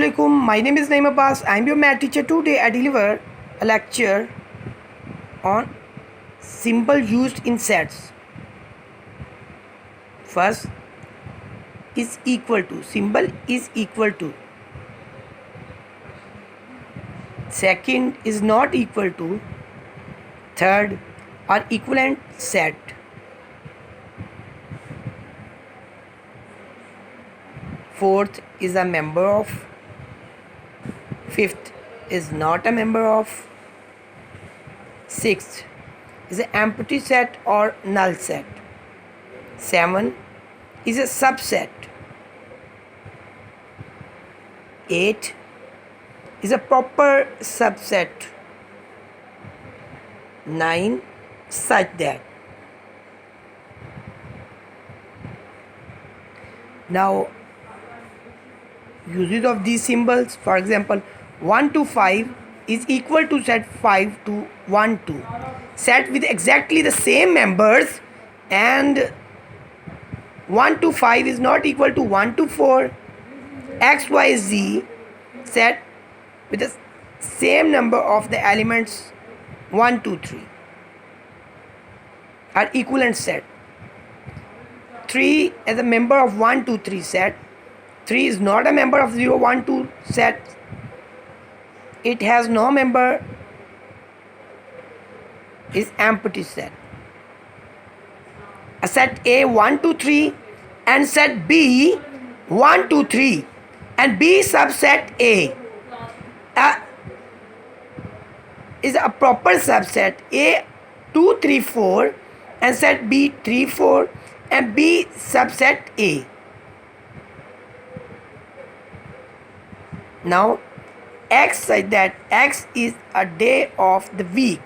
Assalamualaikum. My name is Naim Abbas. I am your math teacher. Today I deliver a lecture on symbol used in sets. First is equal to. Symbol is equal to. Second is not equal to. Third are equivalent set. Fourth is a member of. Fifth is not a member of. Sixth is an empty set or null set. 7 is a subset. 8 is a proper subset. 9 such that. Now uses of these symbols, for example, 1 to 5 is equal to set 5 to 1 2, set with exactly the same members, and 1 to 5 is not equal to 1 to 4. X Y Z set with the same number of the elements 1 2 3 are equivalent set. 3 as a member of 1 2 3 set. 3 is not a member of 0 1 2 set. It has no member, is empty set. A set A 1 2 3 and set B 1 2 3 and B subset A is a proper subset. A 2 3 4 and set B 3 4 and B subset A. Now X such that X is a day of the week.